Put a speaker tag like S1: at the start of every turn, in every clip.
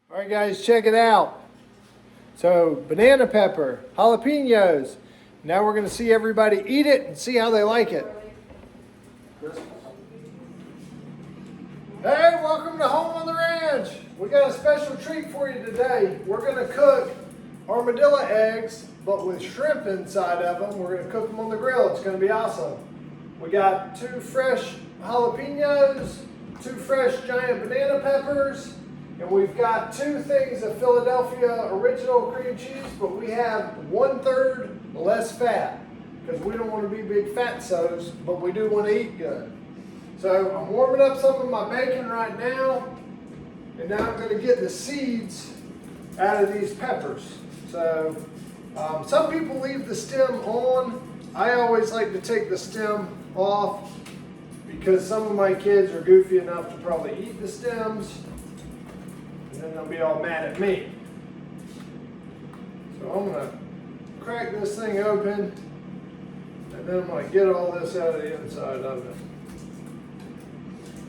S1: All right, guys, check it out. So, banana pepper, jalapenos. Now we're going to see everybody eat it and see how they like it. Hey, welcome to Home on the Ranch. We got a special treat for you today. We're going to cook armadillo eggs, but with shrimp inside of them. We're going to cook them on the grill. It's going to be awesome. We got 2 fresh jalapenos, 2 fresh giant banana peppers, and we've got 2 things of Philadelphia original cream cheese, but we have 1/3 less fat because we don't want to be big fatsos, but we do want to eat good. So I'm warming up some of my bacon right now, and now I'm going to get the seeds out of these peppers. So some people leave the stem on. I always like to take the stem off because some of my kids are goofy enough to probably eat the stems, and then they'll be all mad at me. So I'm going to crack this thing open, and then I'm going to get all this out of the inside of it.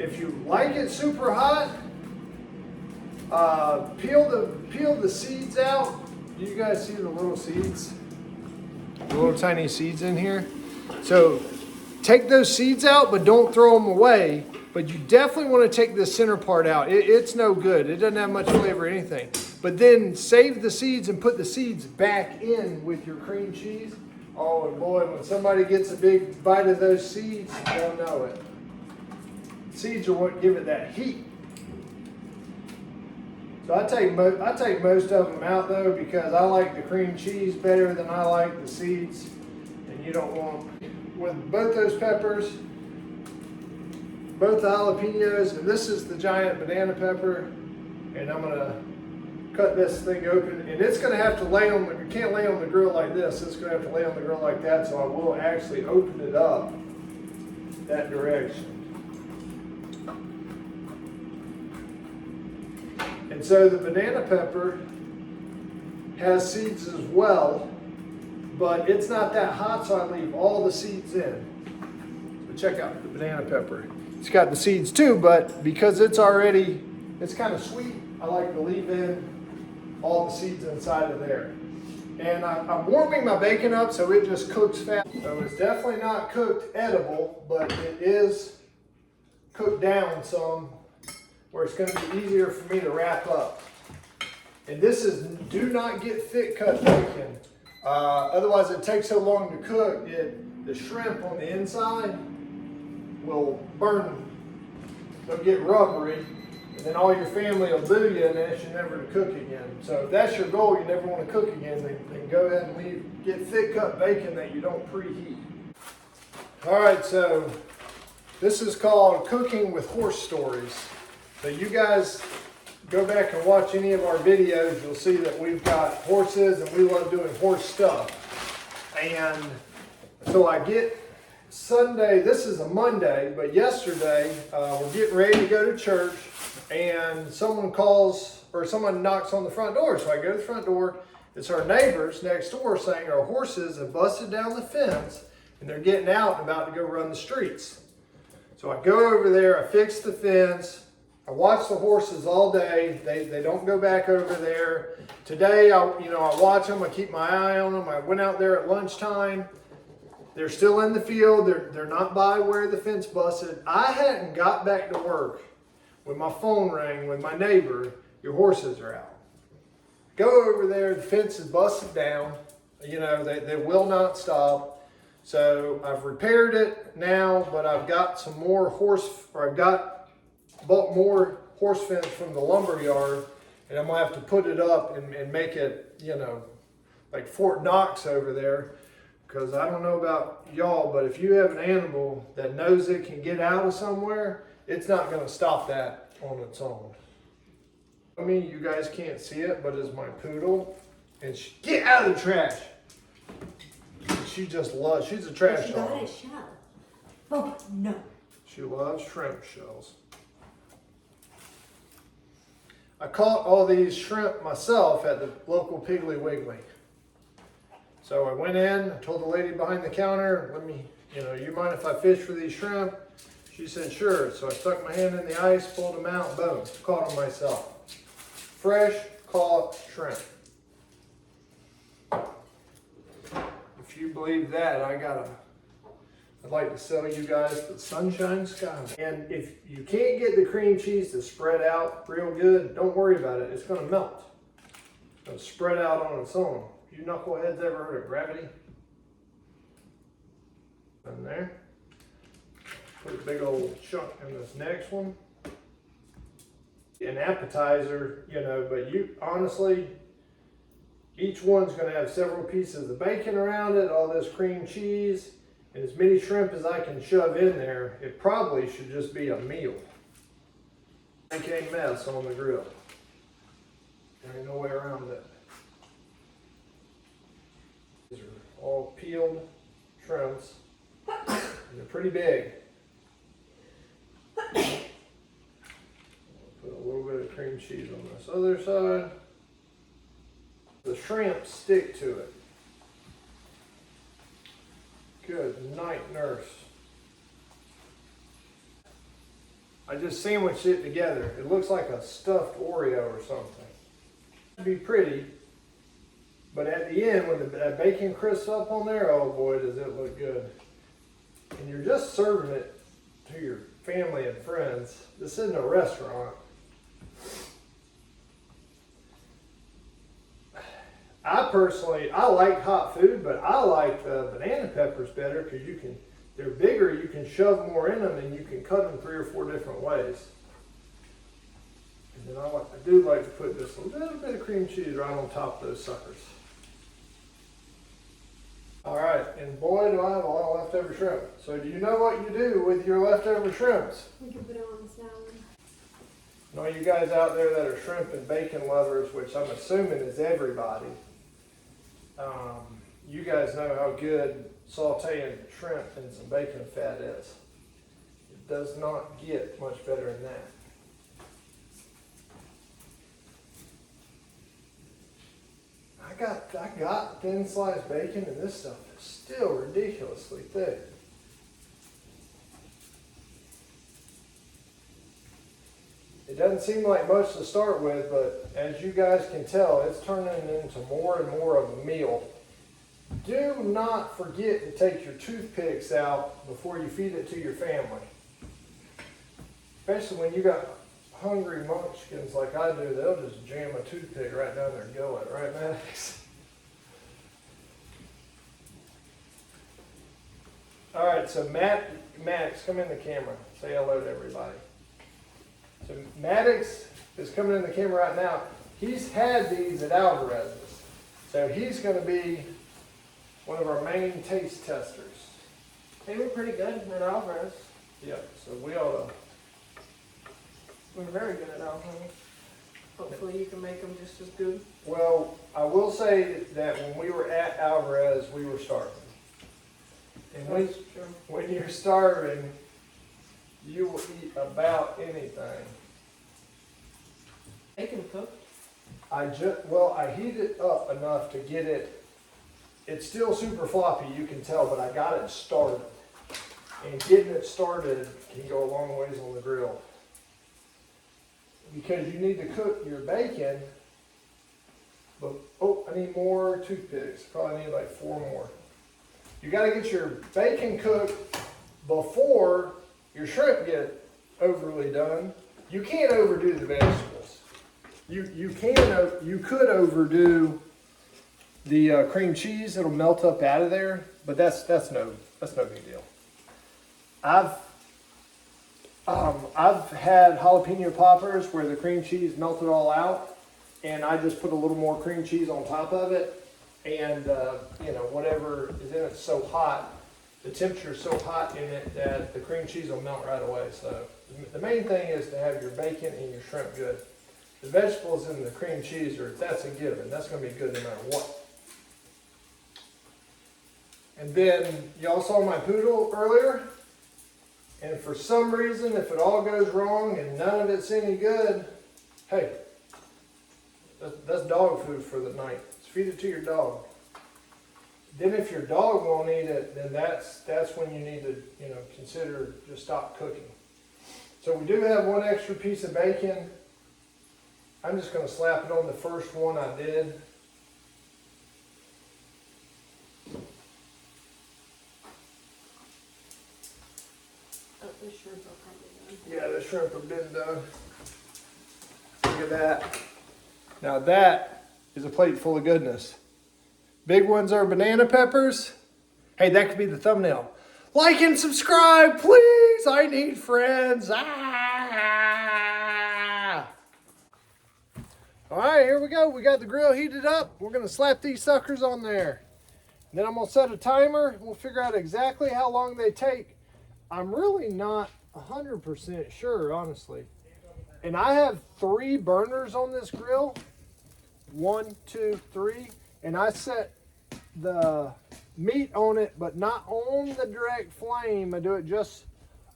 S1: If you like it super hot, peel the seeds out. You guys see the little seeds? The little tiny seeds in here. So take those seeds out, but don't throw them away. But you definitely want to take the center part out. It's no good. It doesn't have much flavor or anything. But then save the seeds and put the seeds back in with your cream cheese. Oh, and boy, when somebody gets a big bite of those seeds, they'll know it. Seeds are what give it that heat. So I take most of them out though because I like the cream cheese better than I like the seeds, and you don't want with both those peppers, both the jalapenos, and this is the giant banana pepper, and I'm gonna cut this thing open, and it's gonna have to lay on you can't lay on the grill like this. It's gonna have to lay on the grill like that. So I will actually open it up that direction. And so the banana pepper has seeds as well, but it's not that hot, so I leave all the seeds in. So check out the banana pepper. It's got the seeds too, but because it's kind of sweet, I like to leave in all the seeds inside of there. And I'm warming my bacon up so it just cooks fast. So it's definitely not cooked edible, but it is cooked down some, where it's going to be easier for me to wrap up. And this is, do not get thick cut bacon. Otherwise it takes so long to cook, the shrimp on the inside will burn. They'll get rubbery, and then all your family will boo you and ask you never to cook again. So if that's your goal, you never want to cook again, then go ahead and get thick cut bacon that you don't preheat. All right, so this is called Cooking with Horse Stories. So you guys go back and watch any of our videos, you'll see that we've got horses and we love doing horse stuff. And so I get Sunday, this is a Monday, but yesterday we're getting ready to go to church and someone calls or someone knocks on the front door. So I go to the front door, it's our neighbors next door saying our horses have busted down the fence and they're getting out and about to go run the streets. So I go over there, I fix the fence, I watch the horses all day. They don't go back over there. Today, I watch them. I keep my eye on them. I went out there at lunchtime. They're still in the field. They're not by where the fence busted. I hadn't got back to work when my phone rang with my neighbor. Your horses are out. Go over there. The fence is busted down. They will not stop. So I've repaired it now, but I've got some more bought more horse fence from the lumber yard, and I'm gonna have to put it up and make it, like Fort Knox over there, because I don't know about y'all, but if you have an animal that knows it can get out of somewhere, it's not gonna stop that on its own. I mean, you guys can't see it, but it's my poodle, and get out of the trash. She just loves, she's a trash dog. She got a shell.
S2: Oh, no.
S1: She loves shrimp shells. I caught all these shrimp myself at the local Piggly Wiggly. So I went in, I told the lady behind the counter, you mind if I fish for these shrimp? She said, sure. So I stuck my hand in the ice, pulled them out, boom, caught them myself. fresh caught shrimp. If you believe that, I'd like to sell you guys the Sunshine Sky. And if you can't get the cream cheese to spread out real good, don't worry about it. It's going to melt. It's going to spread out on its own. You knuckleheads ever heard of gravity? In there. Put a big old chunk in this next one. An appetizer, you know, but you honestly, each one's going to have several pieces of bacon around it, all this cream cheese, and as many shrimp as I can shove in there. It probably should just be a meal. Pancake mess on the grill. There ain't no way around it. These are all peeled shrimps. They're pretty big. Put a little bit of cream cheese on this other side. The shrimp stick to it. Good night, nurse. I just sandwiched it together. It looks like a stuffed Oreo or something. It'd be pretty, but at the end, when that bacon crisps up on there, oh boy, does it look good. And you're just serving it to your family and friends. This isn't a restaurant. I like hot food, but I like the banana peppers better because they're bigger, you can shove more in them, and you can cut them 3 or 4 different ways. And then I do like to put just a little bit of cream cheese right on top of those suckers. All right, and boy, do I have a lot of leftover shrimp. So do you know what you do with your leftover shrimps?
S2: We can put it on the salad.
S1: And all you guys out there that are shrimp and bacon lovers, which I'm assuming is everybody, you guys know how good sauteing shrimp in some bacon fat is. It does not get much better than that. I got thin sliced bacon, and this stuff is still ridiculously thick. It doesn't seem like much to start with, but as you guys can tell, it's turning into more and more of a meal. Do not forget to take your toothpicks out before you feed it to your family. Especially when you got hungry munchkins like I do, they'll just jam a toothpick right down their gullet, right, Maddox? All right, so Maddox, come in the camera. Say hello to everybody. So Maddox is coming in the camera right now. He's had these at Alvarez's. So he's going to be one of our main taste testers.
S3: They were pretty good at Alvarez.
S1: Yeah, so we ought to.
S3: We're very good at Alvarez. Hopefully you can make them just as good.
S1: Well, I will say that when we were at Alvarez, we were starving. And when you're starving, you will eat about anything.
S3: Bacon cooked.
S1: I heated it up enough to get it. It's still super floppy, you can tell, but I got it started. And getting it started can go a long ways on the grill. Because you need to cook your bacon, but, I need more toothpicks. Probably need like 4 more. You gotta get your bacon cooked before your shrimp get overly done. You can't overdo the vegetables. You could overdo the cream cheese. It'll melt up out of there, but that's no big deal. I've had jalapeno poppers where the cream cheese melted all out, and I just put a little more cream cheese on top of it, and whatever is in it's so hot, the temperature is so hot in it that the cream cheese will melt right away. So the main thing is to have your bacon and your shrimp good. The vegetables and the cream cheese that's a given. That's going to be good no matter what. And then y'all saw my poodle earlier. And for some reason, if it all goes wrong and none of it's any good, hey, that's dog food for the night. Just feed it to your dog. Then if your dog won't eat it, then that's when you need to consider just stop cooking. So we do have 1 extra piece of bacon. I'm just gonna slap it on the first one I did.
S3: Oh, the shrimp are probably done.
S1: Yeah, the shrimp have been done. Look at that. Now that is a plate full of goodness. Big ones are banana peppers. Hey, that could be the thumbnail. Like and subscribe, please. I need friends. Ah! All right, here we go. We got the grill heated up. We're gonna slap these suckers on there. And then I'm gonna set a timer. We'll figure out exactly how long they take. I'm really not 100% sure, honestly. And I have 3 burners on this grill. 1, 2, 3. And I set the meat on it, but not on the direct flame. I do it just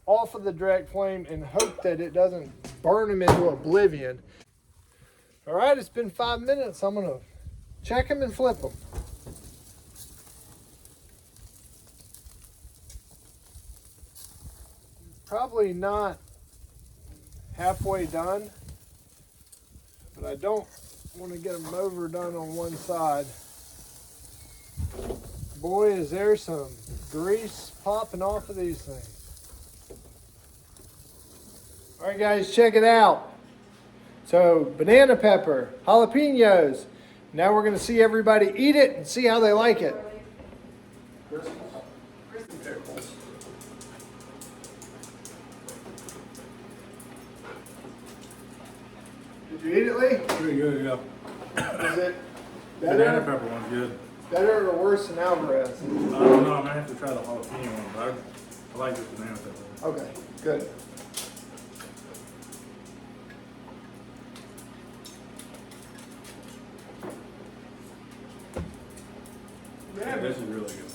S1: off of the direct flame and hope that it doesn't burn them into oblivion. All right, it's been 5 minutes. I'm gonna check them and flip them. Probably not halfway done, but I don't want to get them overdone on one side. Boy, is there some grease popping off of these things. All right, guys, check it out. So, banana pepper, jalapenos. Now we're going to see everybody eat it and see how they like it. Did you eat it, Lee?
S2: Pretty good, yeah.
S1: Is it
S2: Banana
S1: better?
S2: pepper one's good.
S1: Better or worse than Alvarez?
S2: I don't know, I might have to try the jalapeno one, but I like this banana pepper.
S1: Okay, good.
S2: Yeah, this is really good.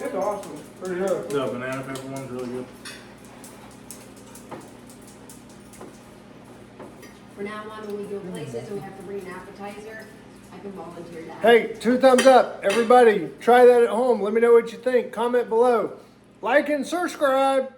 S1: It's awesome. Pretty good.
S2: The banana pepper one's really good.
S4: For now on, when we go places and we have to bring an appetizer, I can volunteer to have.
S1: Hey, 2 thumbs up. Everybody, try that at home. Let me know what you think. Comment below. Like and subscribe.